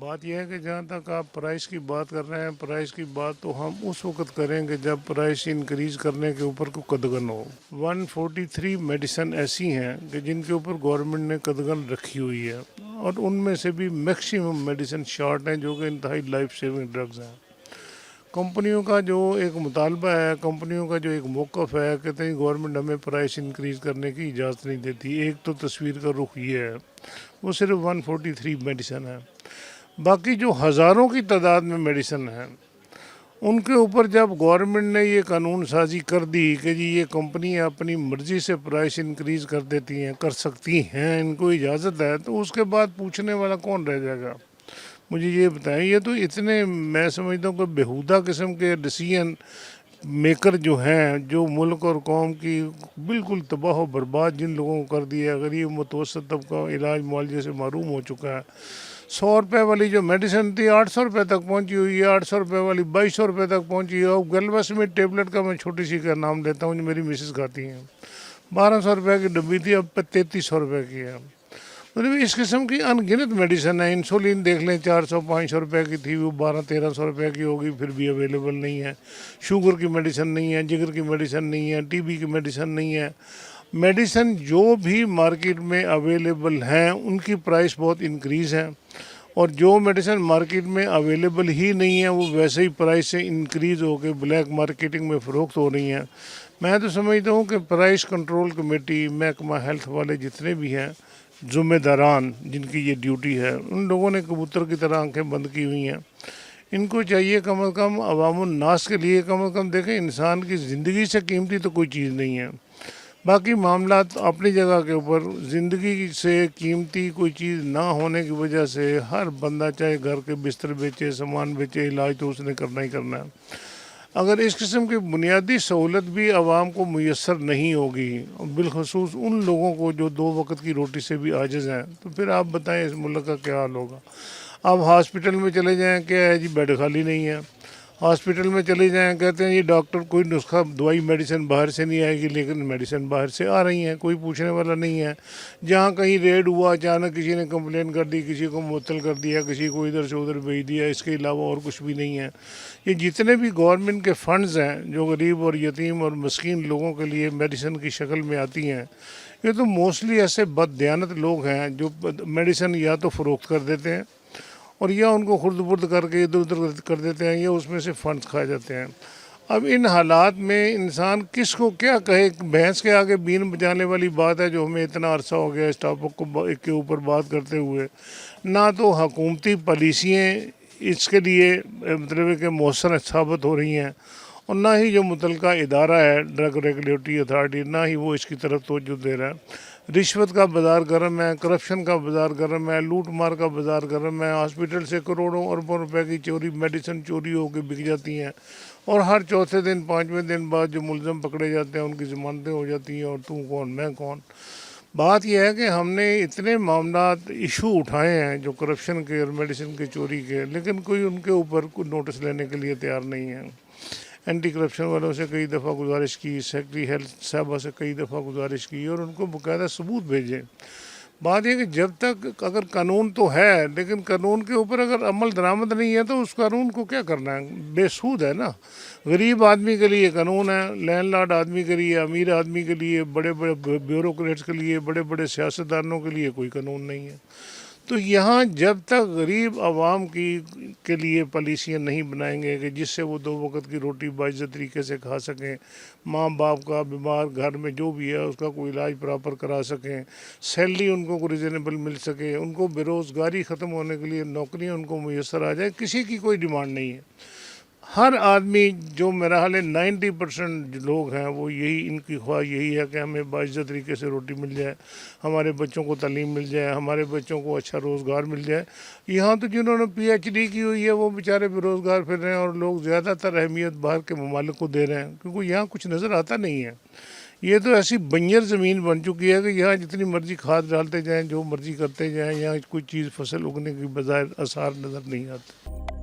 بات یہ ہے کہ جہاں تک آپ پرائس کی بات کر رہے ہیں، پرائس کی بات تو ہم اس وقت کریں گے جب پرائس انکریز کرنے کے اوپر کو قدغن ہو۔ 143 میڈیسن ایسی ہیں کہ جن کے اوپر گورنمنٹ نے قدغن رکھی ہوئی ہے، اور ان میں سے بھی میکسیمم میڈیسن شارٹ ہیں جو کہ انتہائی لائف سیونگ ڈرگز ہیں۔ کمپنیوں کا جو ایک مطالبہ ہے، کمپنیوں کا جو ایک موقف ہے، کہتے ہیں گورنمنٹ ہمیں پرائس انکریز کرنے کی اجازت نہیں دیتی۔ ایک تو تصویر کا رخ یہ ہے، وہ صرف 143 میڈیسن ہے۔ باقی جو ہزاروں کی تعداد میں میڈیسن ہیں، ان کے اوپر جب گورنمنٹ نے یہ قانون سازی کر دی کہ جی یہ کمپنی اپنی مرضی سے پرائس انکریز کر دیتی ہیں، کر سکتی ہیں، ان کو اجازت ہے، تو اس کے بعد پوچھنے والا کون رہ جائے گا؟ مجھے یہ بتائیں۔ یہ تو اتنے میں سمجھتا ہوں کہ بیہودہ قسم کے ڈیسیژن میکر جو ہیں، جو ملک اور قوم کی بالکل تباہ و برباد جن لوگوں کو کر دیا ہے، غریب متوسط طبقہ علاج معالجے سے محروم ہو چکا ہے۔ 100 روپے والی جو میڈیسن تھی 800 روپے تک پہنچی ہوئی ہے، 800 روپے والی 2200 روپے تک پہنچی ہے۔ اور گلوسمٹ ٹیبلٹ کا میں چھوٹی سی کا نام لیتا ہوں جو میری مسز کھاتی ہیں، 1200 روپے کی ڈبی تھی، اب 3300 روپے کی ہے۔ مطلب اس قسم کی ان گنت میڈیسن ہے۔ انسولین دیکھ لیں، 400-500 روپے کی تھی، وہ 1200-1300 روپے کی ہوگی، پھر بھی اویلیبل نہیں ہے۔ شوگر کی میڈیسن نہیں ہے، جگر کی میڈیسن نہیں ہے، ٹی بی کی میڈیسن نہیں ہے۔ میڈیسن جو بھی مارکیٹ میں اویلیبل ہیں ان کی پرائس بہت انکریز ہے، اور جو میڈیسن مارکیٹ میں اویلیبل ہی نہیں ہے وہ ویسے ہی پرائس سے انکریز ہو کے بلیک مارکیٹنگ میں فروخت ہو رہی ہیں۔ میں تو سمجھتا ہوں کہ پرائس کنٹرول کمیٹی، محکمہ ہیلتھ والے جتنے بھی ہیں ذمہ داران جن کی یہ ڈیوٹی ہے، ان لوگوں نے کبوتر کی طرح آنکھیں بند کی ہوئی ہیں۔ ان کو چاہیے کم از کم عوام الناس کے لیے کم از کم دیکھیں، انسان کی زندگی سے قیمتی تو کوئی چیز نہیں ہے۔ باقی معاملات اپنی جگہ کے اوپر، زندگی سے قیمتی کوئی چیز نہ ہونے کی وجہ سے ہر بندہ چاہے گھر کے بستر بیچے، سامان بیچے، علاج تو اس نے کرنا ہی کرنا ہے۔ اگر اس قسم کی بنیادی سہولت بھی عوام کو میسر نہیں ہوگی، بالخصوص ان لوگوں کو جو 2 وقت کی روٹی سے بھی عاجز ہیں، تو پھر آپ بتائیں اس ملک کا کیا حال ہوگا؟ آپ ہاسپٹل میں چلے جائیں، کیا ہے جی بیڈ خالی نہیں ہے۔ ہاسپٹل میں چلے جائیں، کہتے ہیں یہ ڈاکٹر کوئی نسخہ دوائی میڈیسن باہر سے نہیں آئے گی، لیکن میڈیسن باہر سے آ رہی ہیں، کوئی پوچھنے والا نہیں ہے۔ جہاں کہیں ریڈ ہوا، اچانک کسی نے کمپلین کر دی، کسی کو معطل کر دیا، کسی کو ادھر سے ادھر بھیج دیا، اس کے علاوہ اور کچھ بھی نہیں ہے۔ یہ جتنے بھی گورنمنٹ کے فنڈز ہیں جو غریب اور یتیم اور مسکین لوگوں کے لیے میڈیسن کی شکل میں آتی ہیں، یہ تو موسٹلی ایسے بد دیانت لوگ ہیں جو میڈیسن یا تو فروخت کر دیتے ہیں، اور یا ان کو خرد برد کر کے ادھر ادھر کر دیتے ہیں، یا اس میں سے فنڈز کھائے جاتے ہیں۔ اب ان حالات میں انسان کس کو کیا کہے؟ بھینس کے آگے بین بجانے والی بات ہے جو ہمیں اتنا عرصہ ہو گیا اس ٹاپک کو کے اوپر بات کرتے ہوئے۔ نہ تو حکومتی پالیسیاں اس کے لیے مطلب ہے کہ مؤثر ثابت ہو رہی ہیں، اور نہ ہی جو متعلقہ ادارہ ہے ڈرگ ریگولیٹری اتھارٹی، نہ ہی وہ اس کی طرف توجہ دے رہا ہے۔ رشوت کا بازار گرم ہے، کرپشن کا بازار گرم ہے، لوٹ مار کا بازار گرم ہے۔ ہاسپٹل سے کروڑوں اربوں روپے کی چوری میڈیسن چوری ہو کے بک جاتی ہیں، اور ہر چوتھے دن 5ویں دن بعد جو ملزم پکڑے جاتے ہیں ان کی ضمانتیں ہو جاتی ہیں، اور تو کون میں کون۔ بات یہ ہے کہ ہم نے اتنے معاملات ایشو اٹھائے ہیں جو کرپشن کے اور میڈیسن کے چوری کے، لیکن کوئی ان کے اوپر کوئی نوٹس لینے کے لیے تیار نہیں ہے۔ اینٹی کرپشن والوں سے کئی دفعہ گزارش کی، سیکرٹری ہیلتھ صاحبہ سے کئی دفعہ گزارش کی، اور ان کو باقاعدہ ثبوت بھیجیں۔ بات یہ کہ جب تک اگر قانون تو ہے، لیکن قانون کے اوپر اگر عمل درآمد نہیں ہے تو اس قانون کو کیا کرنا ہے؟ بے سود ہے نا۔ غریب آدمی کے لیے قانون ہے، لینڈ لارڈ آدمی کے لیے، امیر آدمی کے لیے، بڑے بڑے بیوروکریٹس کے لیے، بڑے بڑے سیاستدانوں کے لیے کوئی قانون نہیں ہے۔ تو یہاں جب تک غریب عوام کے لیے پالیسیاں نہیں بنائیں گے کہ جس سے وہ 2 وقت کی روٹی باعزت طریقے سے کھا سکیں، ماں باپ کا بیمار گھر میں جو بھی ہے اس کا کوئی علاج پراپر کرا سکیں، سیلری ان کو ریزنیبل مل سکے، ان کو بے روزگاری ختم ہونے کے لیے نوکریاں ان کو میسر آ جائے، کسی کی کوئی ڈیمانڈ نہیں ہے۔ ہر آدمی، جو میرا حال ہے 90% لوگ ہیں، وہ یہی، ان کی خواہش یہی ہے کہ ہمیں باعزت طریقے سے روٹی مل جائے، ہمارے بچوں کو تعلیم مل جائے، ہمارے بچوں کو اچھا روزگار مل جائے۔ یہاں تو جنہوں نے پی ایچ ڈی کی ہوئی ہے وہ بیچارے بے روزگار پھر رہے ہیں، اور لوگ زیادہ تر اہمیت باہر کے ممالک کو دے رہے ہیں، کیونکہ یہاں کچھ نظر آتا نہیں ہے۔ یہ تو ایسی بنجر زمین بن چکی ہے کہ یہاں جتنی مرضی کھاد ڈالتے جائیں، جو مرضی کرتے جائیں، یہاں کوئی چیز فصل اگنے کی بظاہر آثار نظر نہیں آتے۔